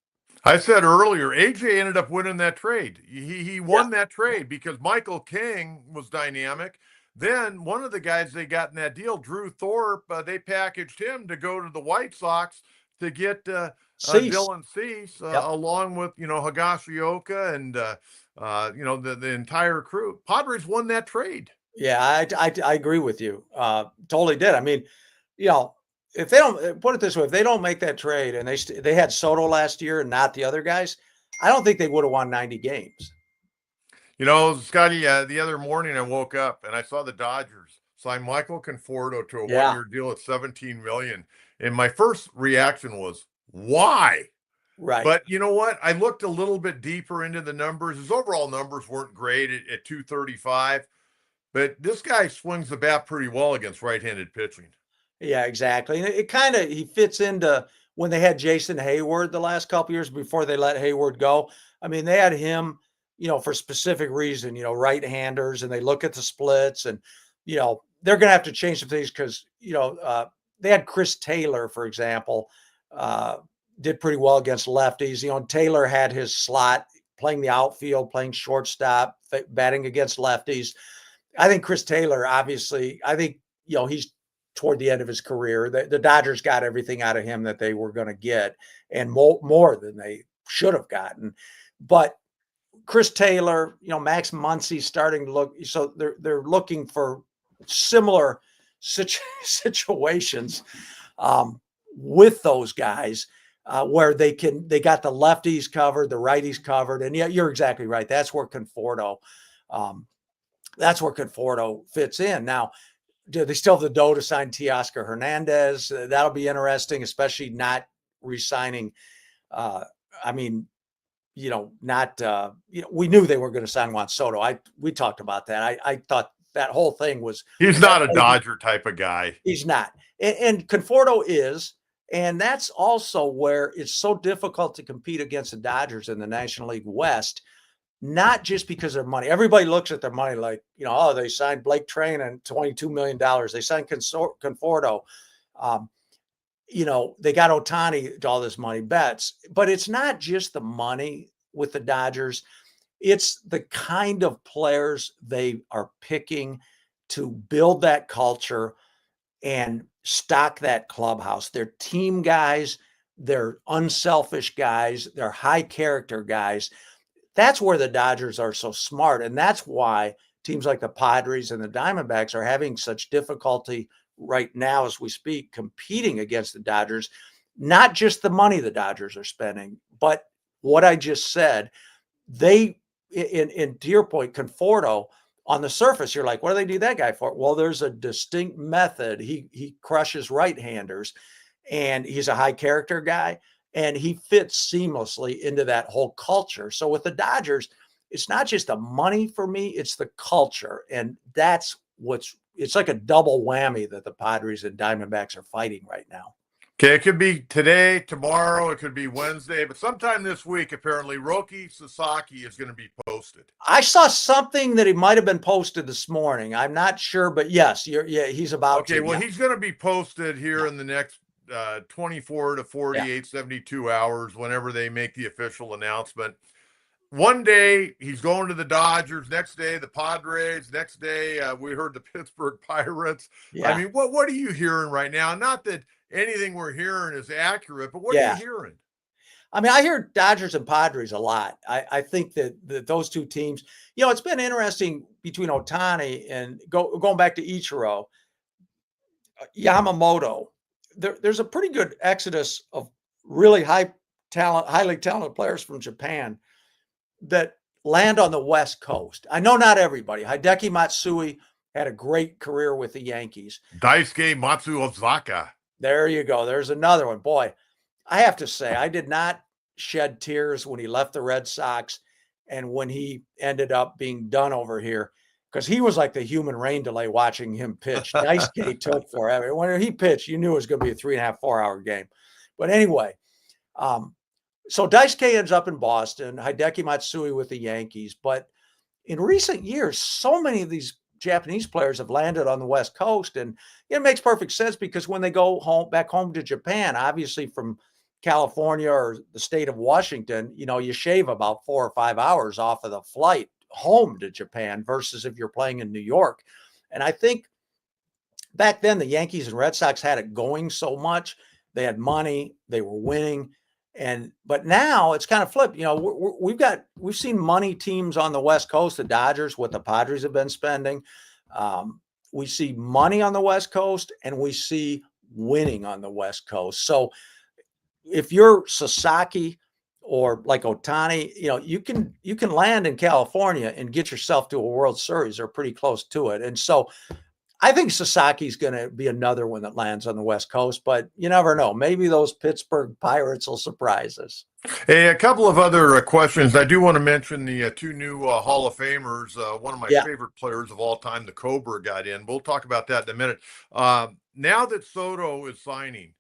I said earlier, AJ ended up winning that trade. He won that trade because Michael King was dynamic. Then one of the guys they got in that deal, Drew Thorpe, they packaged him to go to the White Sox to get Dylan Cease, along with, Higashioka and, the entire crew. Padres won that trade. Yeah, I agree with you. Totally did. I mean, if they don't put it this way, if they don't make that trade and they had Soto last year and not the other guys, I don't think they would have won 90 games. Scotty, the other morning I woke up and I saw the Dodgers sign Michael Conforto to a one-year deal at $17 million. And my first reaction was, why? Right. But you know what? I looked a little bit deeper into the numbers. His overall numbers weren't great at 235, but this guy swings the bat pretty well against right-handed pitching. Yeah, exactly. And it kind of, he fits into when they had Jason Hayward the last couple years before they let Hayward go. I mean, they had him, for specific reason, right-handers, and they look at the splits and, they're going to have to change some things because, they had Chris Taylor, for example, did pretty well against lefties. Taylor had his slot, playing the outfield, playing shortstop, batting against lefties. I think Chris Taylor, obviously, he's toward the end of his career. The Dodgers got everything out of him that they were going to get and more than they should have gotten. But Chris Taylor, Max Muncy's starting to look, so they're looking for similar situations with those guys where they got the lefties covered, the righties covered. And yeah, you're exactly right. That's where Conforto fits in. Now, do they still have the dough to sign Teoscar Hernandez? That'll be interesting, especially not re-signing. We knew they were going to sign Juan Soto. We talked about that. I thought that whole thing was. He's not a Dodger type of guy. He's not. And Conforto is. And that's also where it's so difficult to compete against the Dodgers in the National League West. Not just because of money. Everybody looks at their money like, they signed Blake Train and $22 million. They signed Conforto. They got Ohtani to all this money, bets. But it's not just the money with the Dodgers. It's the kind of players they are picking to build that culture and stock that clubhouse. They're team guys. They're unselfish guys. They're high character guys. That's where the Dodgers are so smart. And that's why teams like the Padres and the Diamondbacks are having such difficulty right now as we speak, competing against the Dodgers. Not just the money the Dodgers are spending, but what I just said. To your point, Conforto, on the surface, you're like, what do they need that guy for? Well, there's a distinct method. He crushes right-handers, and he's a high character guy. And he fits seamlessly into that whole culture. So with the Dodgers, it's not just the money for me, it's the culture. And that's it's like a double whammy that the Padres and Diamondbacks are fighting right now. Okay, it could be today, tomorrow, it could be Wednesday, but sometime this week, apparently, Roki Sasaki is going to be posted. I saw something that he might have been posted this morning. I'm not sure, but yes, he's about to. Okay, well, Yeah. he's going to be posted here in the next 24 to 48, 72 hours, whenever they make the official announcement. One day he's going to the Dodgers. Next day the Padres. Next day we heard the Pittsburgh Pirates. Yeah. I mean, what are you hearing right now? Not that anything we're hearing is accurate, but what are you hearing? I mean, I hear Dodgers and Padres a lot. I think that those two teams, it's been interesting between Ohtani and going back to Ichiro, Yamamoto. There's a pretty good exodus of really highly talented players from Japan that land on the West Coast. I know not everybody. Hideki Matsui had a great career with the Yankees. Daisuke Matsuzaka. There you go. There's another one. Boy, I have to say, I did not shed tears when he left the Red Sox and when he ended up being done over here, because he was like the human rain delay watching him pitch. Daisuke took forever. When he pitched, you knew it was going to be a 3.5, 4-hour game. But anyway, so Daisuke ends up in Boston, Hideki Matsui with the Yankees. But in recent years, so many of these Japanese players have landed on the West Coast. And it makes perfect sense because when they go back home to Japan, obviously from California or the state of Washington, you shave about 4 or 5 hours off of the flight home to Japan versus if you're playing in New York. And I think back then the Yankees and Red Sox had it going so much. They had money, they were winning. But now it's kind of flipped. We've seen money teams on the West Coast, the Dodgers, what the Padres have been spending. We see money on the West Coast and we see winning on the West Coast. So if you're Sasaki or like Ohtani, you can land in California and get yourself to a World Series or pretty close to it. And so I think Sasaki's going to be another one that lands on the West Coast, but you never know. Maybe those Pittsburgh Pirates will surprise us. Hey, a couple of other questions. I do want to mention the two new Hall of Famers. One of my favorite players of all time, the Cobra, got in. We'll talk about that in a minute. Now that Soto is signing,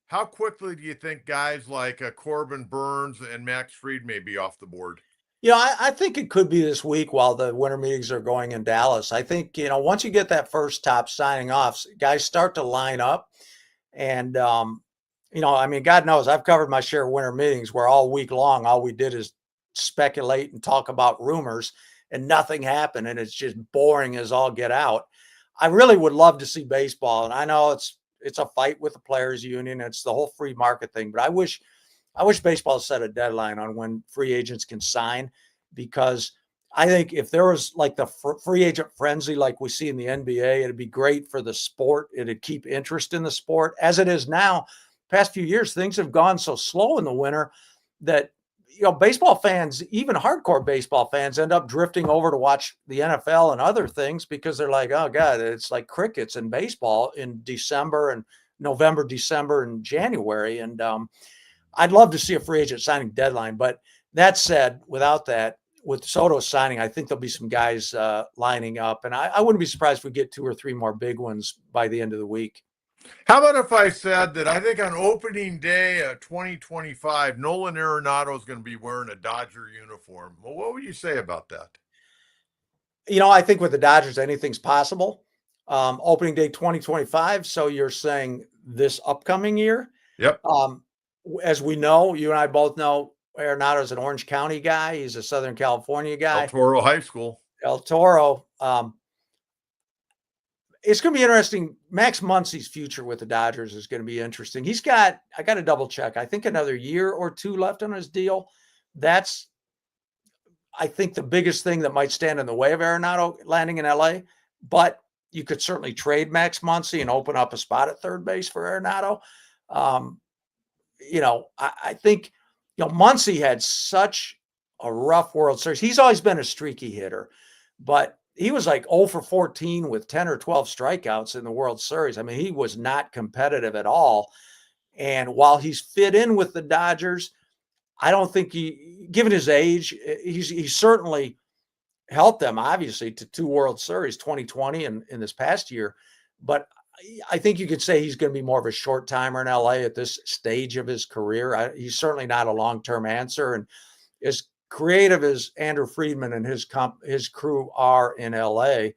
how quickly do you think guys like Corbin Burns and Max Fried may be off the board? I think it could be this week while the winter meetings are going in Dallas. I think, once you get that first top signing off, guys start to line up. And, I mean, God knows I've covered my share of winter meetings where all week long, all we did is speculate and talk about rumors and nothing happened. And it's just boring as all get out. I really would love to see baseball. And I know it's a fight with the players union. It's the whole free market thing, but I wish baseball set a deadline on when free agents can sign, because I think if there was like the free agent frenzy like we see in the NBA, it'd be great for the sport. It'd keep interest in the sport. As it is now, past few years, things have gone so slow in the winter that, baseball fans, even hardcore baseball fans, end up drifting over to watch the NFL and other things because they're like, oh God, it's like crickets in baseball in December and November, December, and January. And, I'd love to see a free agent signing deadline. But that said, without that, with Soto signing, I think there'll be some guys lining up. And I wouldn't be surprised if we get 2 or 3 more big ones by the end of the week. How about if I said that I think on opening day of 2025, Nolan Arenado is going to be wearing a Dodger uniform? Well, what would you say about that? I think with the Dodgers, anything's possible. Opening day 2025. So you're saying this upcoming year? Yep. As we know, you and I both know, Arenado's an Orange County guy. He's a Southern California guy. El Toro High School. El Toro. It's going to be interesting. Max Muncy's future with the Dodgers is going to be interesting. I got to double check. I think another year or 2 left on his deal. That's, I think, the biggest thing that might stand in the way of Arenado landing in LA. But you could certainly trade Max Muncy and open up a spot at third base for Arenado. I think, Muncy had such a rough World Series. He's always been a streaky hitter, but he was like 0 for 14 with 10 or 12 strikeouts in the World Series. I mean, he was not competitive at all. And while he's fit in with the Dodgers, I don't think given his age, he certainly helped them, obviously, to 2 World Series, 2020 and in this past year. But I think you could say he's going to be more of a short timer in LA at this stage of his career. He's certainly not a long-term answer. And as creative as Andrew Friedman and his crew are in LA,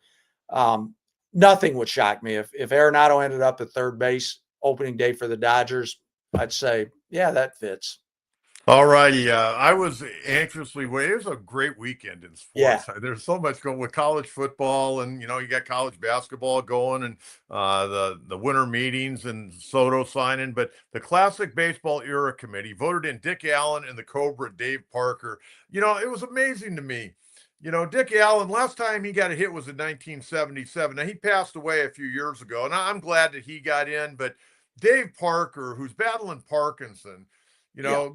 nothing would shock me if Arenado ended up at third base opening day for the Dodgers. I'd say, yeah, that fits. All righty. I was anxiously waiting. It was a great weekend in Yeah. sports. There's so much going with college football, and you got college basketball going, and the winter meetings and Soto signing. But the Classic Baseball Era Committee voted in Dick Allen and the Cobra Dave Parker. It was amazing to me. Dick Allen, last time he got a hit was in 1977. Now, he passed away a few years ago, and I'm glad that he got in. But Dave Parker, who's battling Parkinson,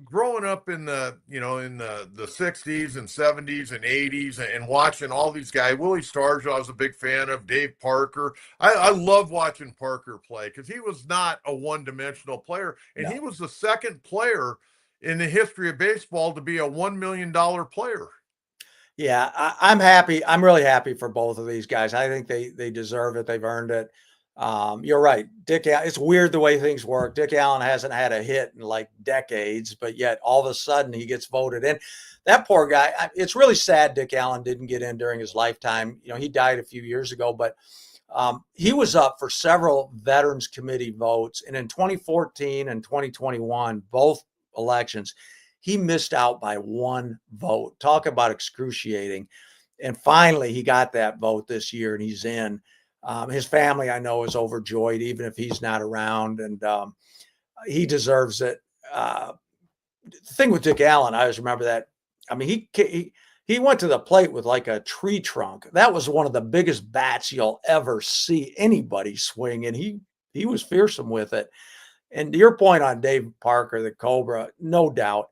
growing up in the 60s and 70s and 80s and watching all these guys, Willie Stargell, I was a big fan of. Dave Parker. I love watching Parker play because he was not a one-dimensional player, and he was the second player in the history of baseball to be a $1 million player. Yeah, I'm happy. I'm really happy for both of these guys. I think they deserve it. They've earned it. You're right. It's weird the way things work. Dick Allen hasn't had a hit in like decades, but yet all of a sudden he gets voted in. That poor guy, it's really sad Dick Allen didn't get in during his lifetime. He died a few years ago, but he was up for several Veterans Committee votes. And in 2014 and 2021, both elections, he missed out by one vote. Talk about excruciating. And finally, he got that vote this year and he's in. His family, I know, is overjoyed, even if he's not around, and he deserves it. The thing with Dick Allen, I always remember that. I mean, he went to the plate with like a tree trunk. That was one of the biggest bats you'll ever see anybody swing, and he was fearsome with it. And to your point on Dave Parker, the Cobra, no doubt.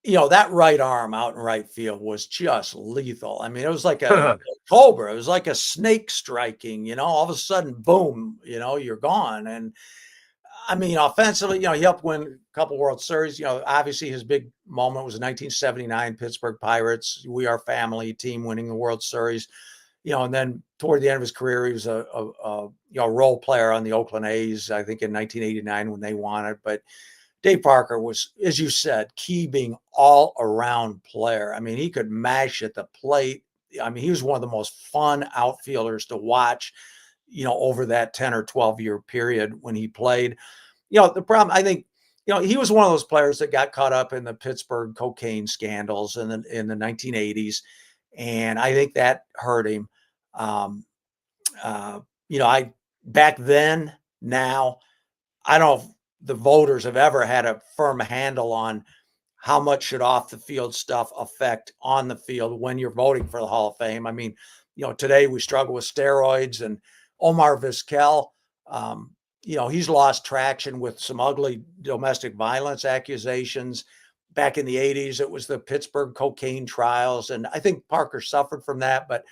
That right arm out in right field was just lethal. I mean, it was like a cobra. It was like a snake striking, all of a sudden, boom, you're gone. And I mean, offensively, he helped win a couple World Series. Obviously his big moment was 1979 Pittsburgh Pirates. We Are Family team winning the World Series. And then toward the end of his career, he was a role player on the Oakland A's, I think in 1989 when they won it. But Dave Parker was, as you said, key being all around player. I mean, he could mash at the plate. I mean, he was one of the most fun outfielders to watch, over that 10 or 12 year period when he played. The problem, I think, he was one of those players that got caught up in the Pittsburgh cocaine scandals in the 1980s. And I think that hurt him. Back then, now, I don't know if the voters have ever had a firm handle on how much should off the field stuff affect on the field when you're voting for the Hall of Fame. I mean, today we struggle with steroids, and Omar Vizquel, he's lost traction with some ugly domestic violence accusations. Back in the 80s, it was the Pittsburgh cocaine trials. And I think Parker suffered from that, but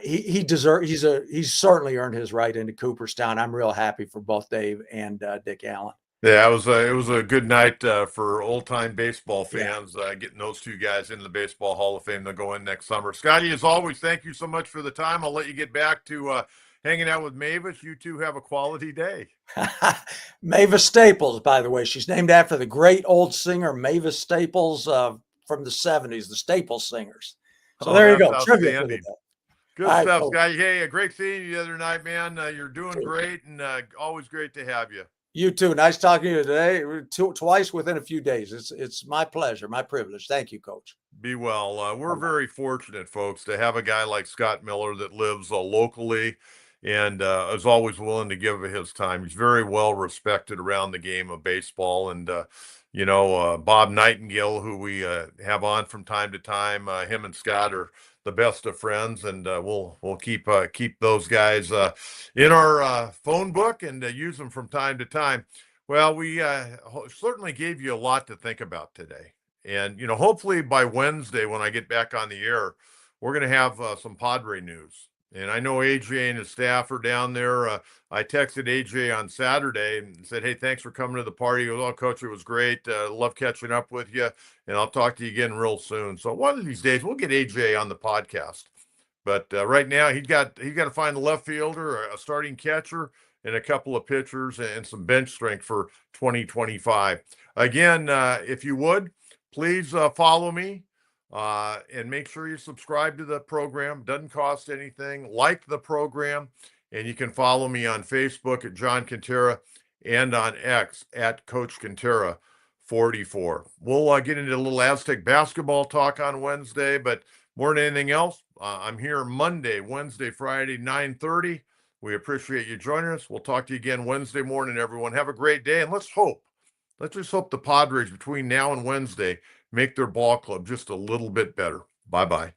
he's certainly earned his right into Cooperstown. I'm real happy for both Dave and Dick Allen. Yeah, it was a good night for old time baseball fans getting those two guys into the Baseball Hall of Fame. They'll go in next summer. Scotty, as always, thank you so much for the time. I'll let you get back to hanging out with Mavis. You two have a quality day. Mavis Staples, by the way, she's named after the great old singer Mavis Staples from the 70s, the Staples Singers. So there you go. Trivia for the day. Good stuff, Scotty. Hey, great seeing you the other night, man. You're doing great, and always great to have you. You too. Nice talking to you today. Twice within a few days. It's my pleasure, my privilege. Thank you, Coach. Be well. We're very fortunate, folks, to have a guy like Scott Miller that lives locally and is always willing to give his time. He's very well respected around the game of baseball. And, Bob Nightingale, who we have on from time to time, him and Scott are the best of friends, and we'll keep those guys in our phone book and use them from time to time. Well, we certainly gave you a lot to think about today, and hopefully by Wednesday when I get back on the air, we're going to have some Padre news. And I know AJ and his staff are down there. I texted AJ on Saturday and said, "Hey, thanks for coming to the party." He goes, "Oh, Coach, it was great. Love catching up with you, and I'll talk to you again real soon." So one of these days, we'll get AJ on the podcast. But right now, he got to find a left fielder, a starting catcher, and a couple of pitchers and some bench strength for 2025. Again, if you would, please follow me and make sure you subscribe to the program. Doesn't cost anything. Like the program, and you can follow me on Facebook at John Kentera and on X at Coach Kentera 44. We'll get into a little Aztec basketball talk on Wednesday, but more than anything else, I'm here Monday, Wednesday, Friday, 9:30. We appreciate you joining us. We'll talk to you again Wednesday morning, everyone. Have a great day, and let's just hope the Padres between now and Wednesday make their ball club just a little bit better. Bye-bye.